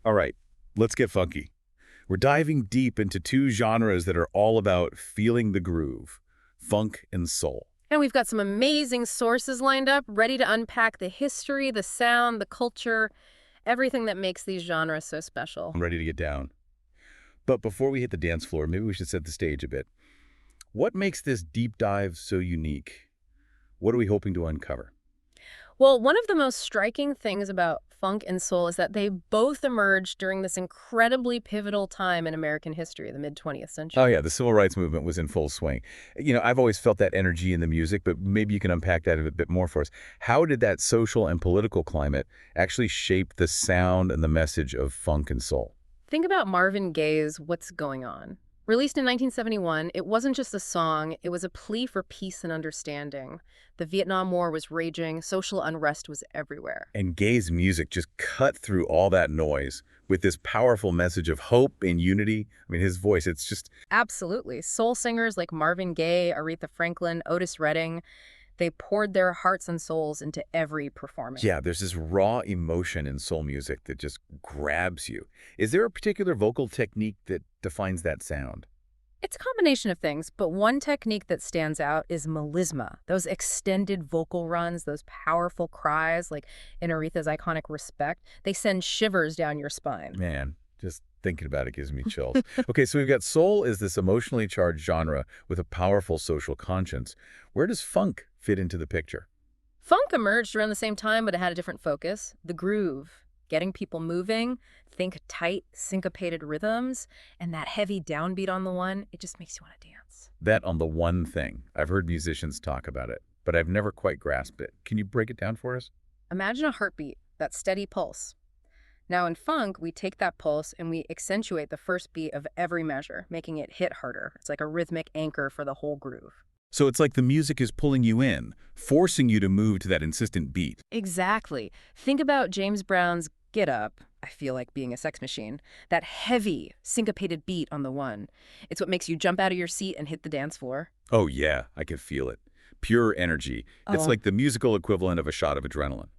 All right, let's get funky. We're diving deep into two genres that are all about feeling the groove, funk and soul. And we've got some amazing sources lined up, ready to unpack the history, the sound, the culture, everything that makes these genres so special. I'm ready to get down. But before we hit the dance floor, maybe we should set the stage a bit. What makes this deep dive so unique? What are we hoping to uncover? Well, one of the most striking things about funk and soul is that they both emerged during this incredibly pivotal time in American history, the mid 20th Oh century. yeah, the civil rights movement was in full swing. I've always felt that energy in the music, but maybe you can unpack that a bit more for us. How did that social and political climate actually shape the sound and the message of funk and soul? Think about Marvin Gaye's What's Going On. Released in 1971, it wasn't just a song, it was a plea for peace and understanding. The Vietnam War was raging, social unrest was everywhere. And Gay's music just cut through all that noise with this powerful message of hope and unity. I mean, his voice, it's just, Absolutely. Soul singers like Marvin Gaye, Aretha Franklin, Otis Redding, they poured their hearts and souls into every performance. yeah, there's this raw emotion in soul music that just grabs you. Is there a particular vocal technique that defines that sound? It's a combination of things, but one technique that stands out is melisma. Those extended vocal runs, those powerful cries, like in Aretha's iconic Respect, they send shivers down your spine. Man, just thinking about it gives me chills. Okay, so we've got soul is this emotionally charged genre with a powerful social conscience. Where does funk fit into the picture? Funk emerged around the same time, but it had a different focus. The groove, getting people moving, think tight, syncopated rhythms, and that heavy downbeat on the one, it just makes you want to dance. That on the one thing. I've heard musicians talk about it, but I've never quite grasped it. Can you break it down for us? Imagine a heartbeat, that steady pulse. Now in funk, we take that pulse and we accentuate the first beat of every measure, making it hit harder. It's like a rhythmic anchor for the whole groove. So it's like the music is pulling you in, forcing you to move to that insistent beat. Exactly. Think about James Brown's Get Up, I feel like being a sex machine. That heavy, syncopated beat on the one. It's what makes you jump out of your seat and hit the dance floor. Oh yeah, I can feel it. Pure energy. It's Oh. like the musical equivalent of a shot of adrenaline.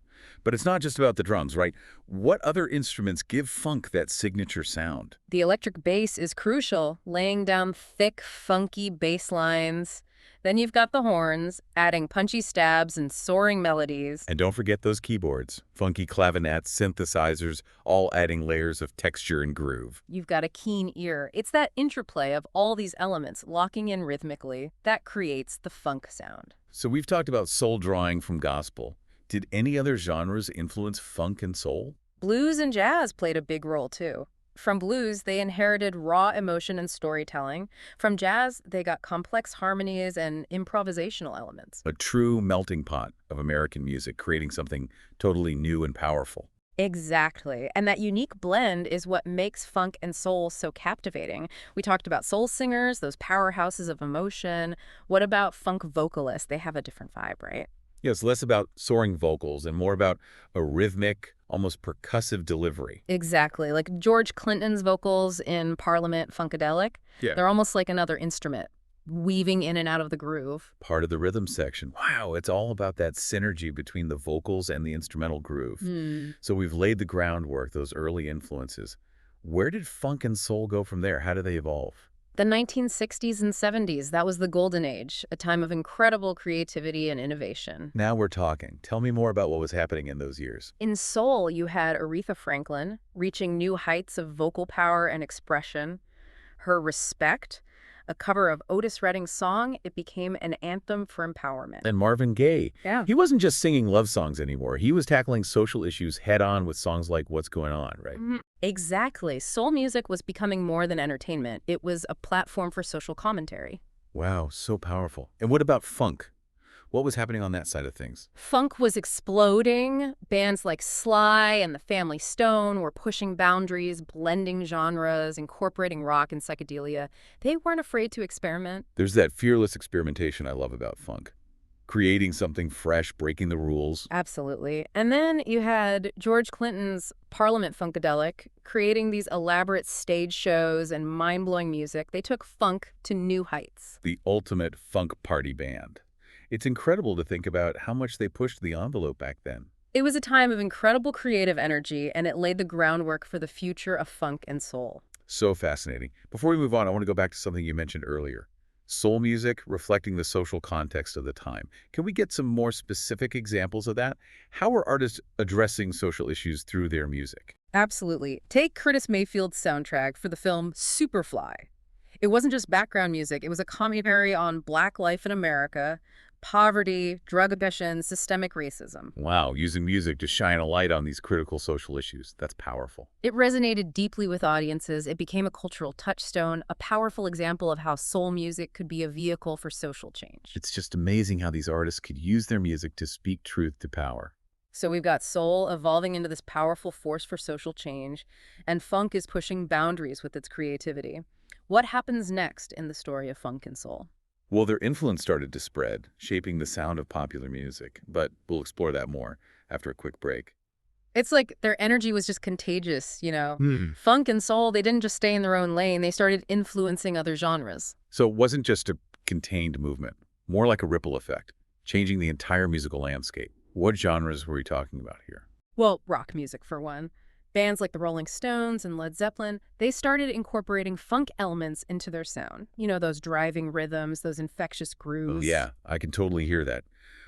But it's not just about the drums, right? What other instruments give funk that signature sound? The electric bass is crucial, laying down thick, funky bass lines. Then you've got the horns, adding punchy stabs and soaring melodies. And don't forget those keyboards, funky clavinets, synthesizers, all adding layers of texture and groove. You've got a keen ear. It's that interplay of all these elements locking in rhythmically that creates the funk sound. So we've talked about soul drawing from gospel. Did any other genres influence funk and soul? Blues and jazz played a big role too. From blues, they inherited raw emotion and storytelling. From jazz, they got complex harmonies and improvisational elements. A true melting pot of American music, creating something totally new and powerful. Exactly. And that unique blend is what makes funk and soul so captivating. We talked about soul singers, those powerhouses of emotion. What about funk vocalists? They have a different vibe, right? Yeah, it's less about soaring vocals and more about a rhythmic, almost percussive delivery. Exactly. Like George Clinton's vocals in Parliament Funkadelic, Yeah. they're almost like another instrument, weaving in and out of the groove. Part of the rhythm section. Wow, it's all about that synergy between the vocals and the instrumental groove. Hmm. So we've laid the groundwork, those early influences. Where did funk and soul go from there? How did they evolve? The 1960s and 70s, that was the golden age, a time of incredible creativity and innovation. Now we're talking. Tell me more about what was happening in those years. In soul, you had Aretha Franklin reaching new heights of vocal power and expression. Her Respect, a cover of Otis Redding's song, it became an anthem for empowerment. And Marvin Gaye, Yeah. he wasn't just singing love songs anymore. He was tackling social issues head on with songs like What's Going On, right? Exactly. Soul music was becoming more than entertainment. It was a platform for social commentary. Wow, so powerful. And what about funk? What was happening on that side of things? Funk was exploding. Bands like Sly and the Family Stone were pushing boundaries, blending genres, incorporating rock and psychedelia. They weren't afraid to experiment. There's that fearless experimentation I love about funk. Creating something fresh, breaking the rules. Absolutely. And then you had George Clinton's Parliament Funkadelic creating these elaborate stage shows and mind-blowing music. They took funk to new heights. The ultimate funk party band. It's incredible to think about how much they pushed the envelope back then. It was a time of incredible creative energy, and it laid the groundwork for the future of funk and soul. So fascinating. Before we move on, I want to go back to something you mentioned earlier. Soul music reflecting the social context of the time. Can we get some more specific examples of that? How are artists addressing social issues through their music? Absolutely. Take Curtis Mayfield's soundtrack for the film Superfly. It wasn't just background music, it was a commentary on Black life in America, poverty, drug addiction, systemic racism. Wow, using music to shine a light on these critical social issues. That's powerful. It resonated deeply with audiences. It became a cultural touchstone, a powerful example of how soul music could be a vehicle for social change. It's just amazing how these artists could use their music to speak truth to power. So we've got soul evolving into this powerful force for social change, and funk is pushing boundaries with its creativity. What happens next in the story of funk and soul? Well, their influence started to spread, shaping the sound of popular music, but we'll explore that more after a quick break. It's like their energy was just contagious. Hmm. Funk and soul, they didn't just stay in their own lane, they started influencing other genres. So it wasn't just a contained movement, more like a ripple effect, changing the entire musical landscape. What genres were we talking about here? Well, rock music for one. Bands like the Rolling Stones and Led Zeppelin, they started incorporating funk elements into their sound. Those driving rhythms, those infectious Oh, grooves. yeah, I can totally hear that.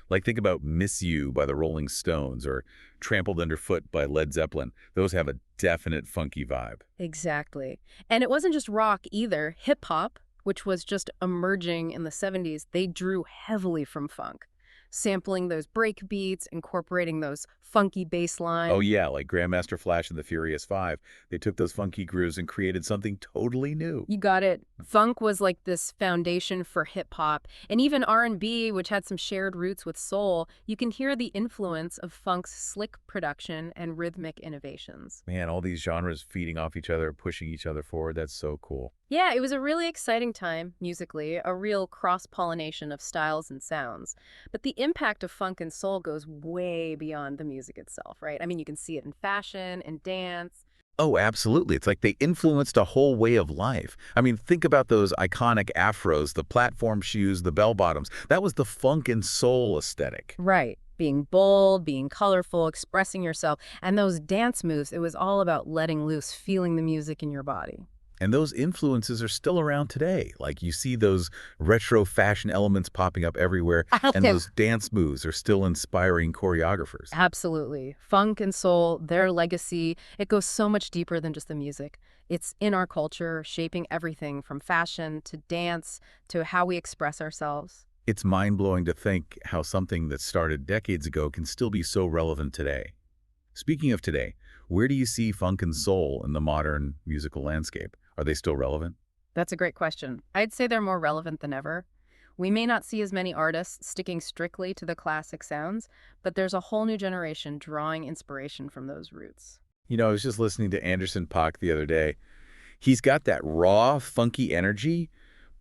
Like think about Miss You by the Rolling Stones or Trampled Underfoot by Led Zeppelin. Those have a definite funky vibe. Exactly. And it wasn't just rock either. Hip hop, which was just emerging in the 70s, they drew heavily from funk, sampling those break beats, incorporating those funky bass Oh line. yeah, like Grandmaster Flash and the Furious Five. They took those funky grooves and created something totally new. You got it. Funk was like this foundation for hip hop, and even R&B, which had some shared roots with soul. You can hear the influence of funk's slick production and rhythmic innovations. Man, all these genres feeding off each other, pushing each other forward. That's so cool. Yeah, it was a really exciting time musically, a real cross-pollination of styles and sounds. But the impact of funk and soul goes way beyond the music itself, right? I mean, you can see it in fashion and dance. Oh, absolutely. It's like they influenced a whole way of life. I mean, think about those iconic afros, the platform shoes, the bell bottoms. That was the funk and soul aesthetic. Right. Being bold, being colorful, expressing yourself. And those dance moves, it was all about letting loose, feeling the music in your body. And those influences are still around today. Like you see those retro fashion elements popping up everywhere, and those dance moves are still inspiring choreographers. Absolutely. Funk and soul, their legacy, it goes so much deeper than just the music. It's in our culture, shaping everything from fashion to dance to how we express ourselves. It's mind-blowing to think how something that started decades ago can still be so relevant today. Speaking of today, where do you see funk and soul in the modern musical landscape? Are they still relevant? That's a great question. I'd say they're more relevant than ever. We may not see as many artists sticking strictly to the classic sounds, but there's a whole new generation drawing inspiration from those roots. I was just listening to Anderson .Paak the other day. He's got that raw, funky energy,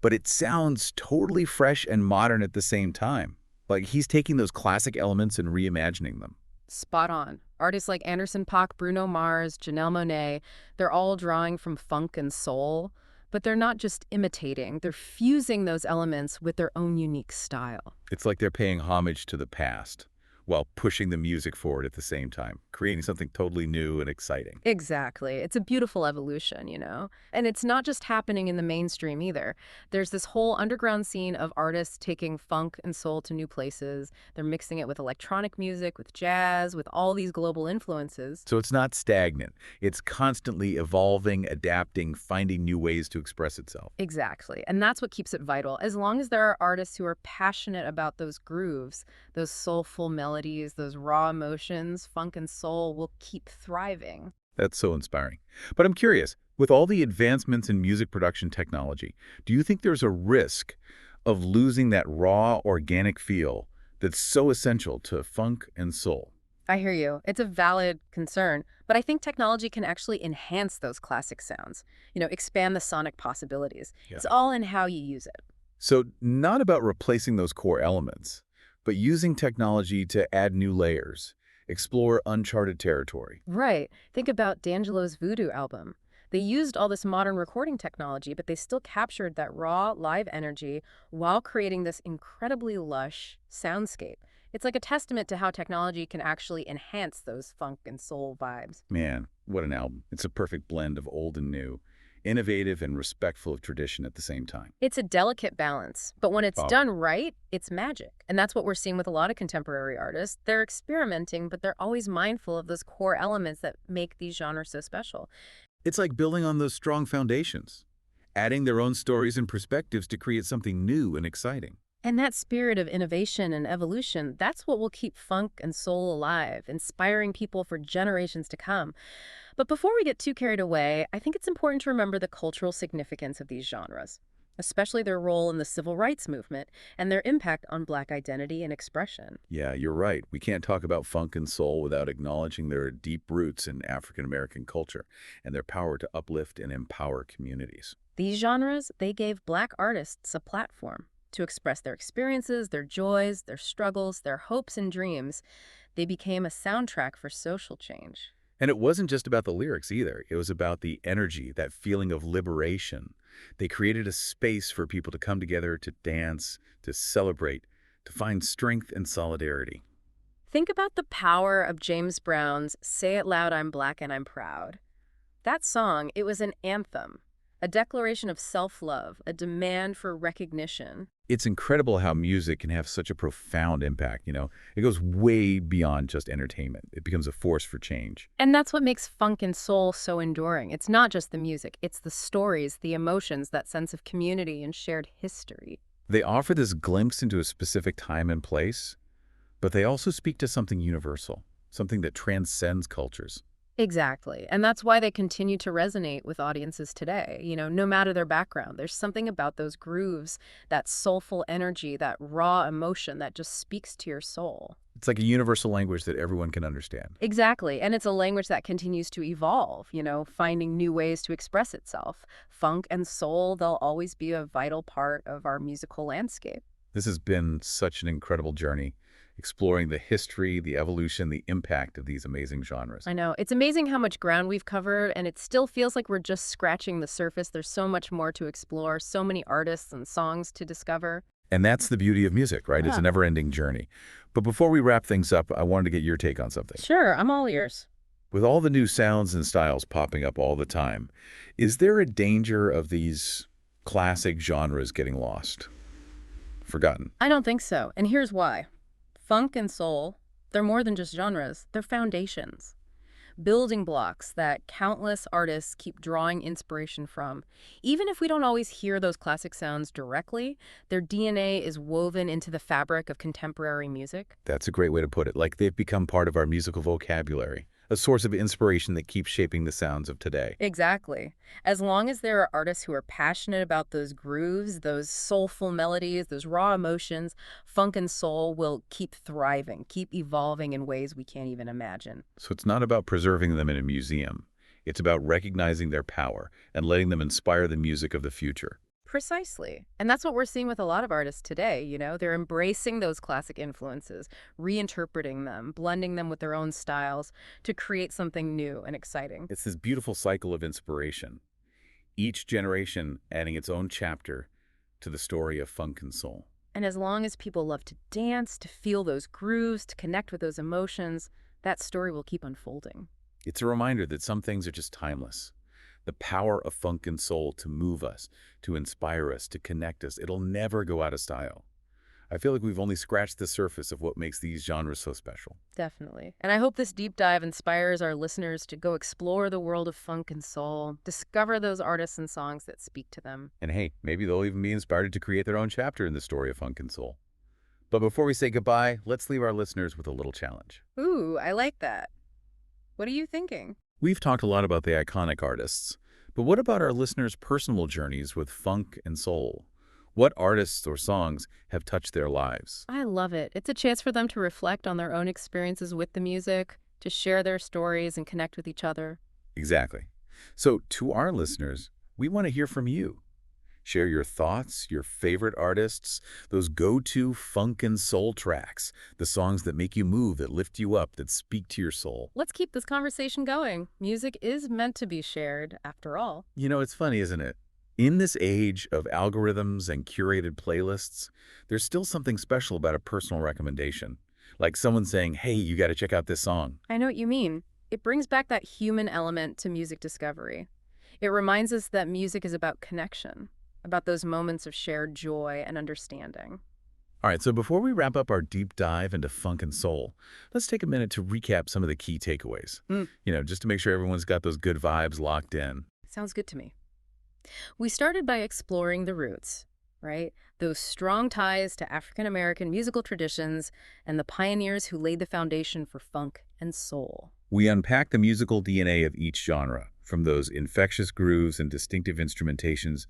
but it sounds totally fresh and modern at the same time. Like he's taking those classic elements and reimagining them. Spot on. Artists like Anderson .Paak, Bruno Mars, Janelle Monáe, they're all drawing from funk and soul, but they're not just imitating, they're fusing those elements with their own unique style. It's like they're paying homage to the past while pushing the music forward at the same time, creating something totally new and exciting. Exactly. It's a beautiful evolution. And it's not just happening in the mainstream either. There's this whole underground scene of artists taking funk and soul to new places. They're mixing it with electronic music, with jazz, with all these global influences. So it's not stagnant. It's constantly evolving, adapting, finding new ways to express itself. Exactly. And that's what keeps it vital. As long as there are artists who are passionate about those grooves, those soulful melodies, those raw emotions, funk and soul will keep thriving. That's so inspiring. But I'm curious, with all the advancements in music production technology, do you think there's a risk of losing that raw, organic feel that's so essential to funk and soul? I hear you. It's a valid concern, but I think technology can actually enhance those classic sounds, expand the sonic possibilities. Yeah. It's all in how you use it. So not about replacing those core elements, but using technology to add new layers, explore uncharted territory. Right. Think about D'Angelo's Voodoo album. They used all this modern recording technology, but they still captured that raw, live energy while creating this incredibly lush soundscape. It's like a testament to how technology can actually enhance those funk and soul vibes. Man, what an album. It's a perfect blend of old and new, innovative and respectful of tradition at the same time. It's a delicate balance, but when it's Wow. done right, it's magic. And that's what we're seeing with a lot of contemporary artists. They're experimenting, but they're always mindful of those core elements that make these genres so special. It's like building on those strong foundations, adding their own stories and perspectives to create something new and exciting. And that spirit of innovation and evolution, that's what will keep funk and soul alive, inspiring people for generations to come. But before we get too carried away, I think it's important to remember the cultural significance of these genres, especially their role in the civil rights movement and their impact on Black identity and expression. Yeah, you're right. We can't talk about funk and soul without acknowledging their deep roots in African American culture and their power to uplift and empower communities. These genres, they gave Black artists a platform to express their experiences, their joys, their struggles, their hopes and dreams. They became a soundtrack for social change. And it wasn't just about the lyrics either. It was about the energy, that feeling of liberation. They created a space for people to come together, to dance, to celebrate, to find strength and solidarity. Think about the power of James Brown's Say It Loud, I'm Black and I'm Proud. That song, it was an anthem, a declaration of self-love, a demand for recognition. It's incredible how music can have such a profound impact. It goes way beyond just entertainment. It becomes a force for change. And that's what makes funk and soul so enduring. It's not just the music, it's the stories, the emotions, that sense of community and shared history. They offer this glimpse into a specific time and place, but they also speak to something universal, something that transcends cultures. Exactly. And that's why they continue to resonate with audiences today. No matter their background, there's something about those grooves, that soulful energy, that raw emotion that just speaks to your soul. It's like a universal language that everyone can understand. Exactly. And it's a language that continues to evolve, finding new ways to express itself. Funk and soul, they'll always be a vital part of our musical landscape. This has been such an incredible journey, exploring the history, the evolution, the impact of these amazing genres. I know. It's amazing how much ground we've covered, and it still feels like we're just scratching the surface. There's so much more to explore, so many artists and songs to discover. And that's the beauty of music, right? It's a Yeah. never-ending journey. But before we wrap things up, I wanted to get your take on something. Sure, I'm all ears. With all the new sounds and styles popping up all the time, is there a danger of these classic genres getting lost, forgotten? I don't think so, and here's why. Funk and soul, they're more than just genres, they're foundations. Building blocks that countless artists keep drawing inspiration from. Even if we don't always hear those classic sounds directly, their DNA is woven into the fabric of contemporary music. That's a great way to put it. Like they've become part of our musical vocabulary, a source of inspiration that keeps shaping the sounds of today. Exactly. As long as there are artists who are passionate about those grooves, those soulful melodies, those raw emotions, funk and soul will keep thriving, keep evolving in ways we can't even imagine. So it's not about preserving them in a museum. It's about recognizing their power and letting them inspire the music of the future. Precisely. And that's what we're seeing with a lot of artists today, They're embracing those classic influences, reinterpreting them, blending them with their own styles to create something new and exciting. It's this beautiful cycle of inspiration, each generation adding its own chapter to the story of funk and soul. And as long as people love to dance, to feel those grooves, to connect with those emotions, that story will keep unfolding. It's a reminder that some things are just timeless. The power of funk and soul to move us, to inspire us, to connect us, it'll never go out of style. I feel like we've only scratched the surface of what makes these genres so special. Definitely. And I hope this deep dive inspires our listeners to go explore the world of funk and soul, discover those artists and songs that speak to them. And hey, maybe they'll even be inspired to create their own chapter in the story of funk and soul. But before we say goodbye, let's leave our listeners with a little challenge. Ooh, I like that. What are you thinking? We've talked a lot about the iconic artists, but what about our listeners' personal journeys with funk and soul? What artists or songs have touched their lives? I love it. It's a chance for them to reflect on their own experiences with the music, to share their stories and connect with each other. Exactly. So to our listeners, we want to hear from you. Share your thoughts, your favorite artists, those go-to funk and soul tracks, the songs that make you move, that lift you up, that speak to your soul. Let's keep this conversation going. Music is meant to be shared, after all. It's funny, isn't it? In this age of algorithms and curated playlists, there's still something special about a personal recommendation. Like someone saying, hey, you got to check out this song. I know what you mean. It brings back that human element to music discovery. It reminds us that music is about connection, about those moments of shared joy and understanding. All right, so before we wrap up our deep dive into funk and soul, let's take a minute to recap some of the key takeaways. Mm, Just to make sure everyone's got those good vibes locked in. sounds good to me. We started by exploring the roots, right? Those strong ties to African American musical traditions and the pioneers who laid the foundation for funk and soul. We unpack the musical DNA of each genre, from those infectious grooves and distinctive instrumentations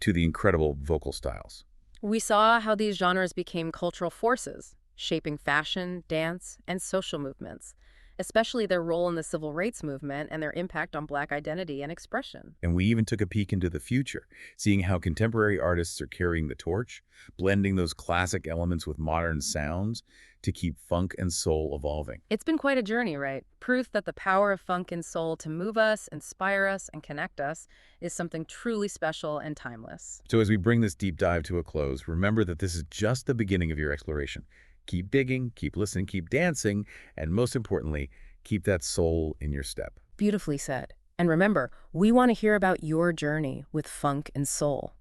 to the incredible vocal styles. We saw how these genres became cultural forces, shaping fashion, dance, and social movements, especially their role in the civil rights movement and their impact on Black identity and expression. And we even took a peek into the future, seeing how contemporary artists are carrying the torch, blending those classic elements with modern sounds to keep funk and soul evolving. It's been quite a journey, right? Proof that the power of funk and soul to move us, inspire us, and connect us is something truly special and timeless. So as we bring this deep dive to a close, remember that this is just the beginning of your exploration. Keep digging, keep listening, keep dancing, and most importantly, keep that soul in your step. Beautifully said. And remember, we want to hear about your journey with funk and soul.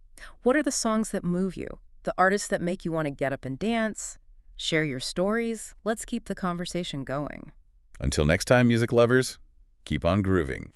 What are the songs that move you? The artists that make you want to get up and dance? Share your stories. Let's keep the conversation going. Until next time, music lovers, keep on grooving.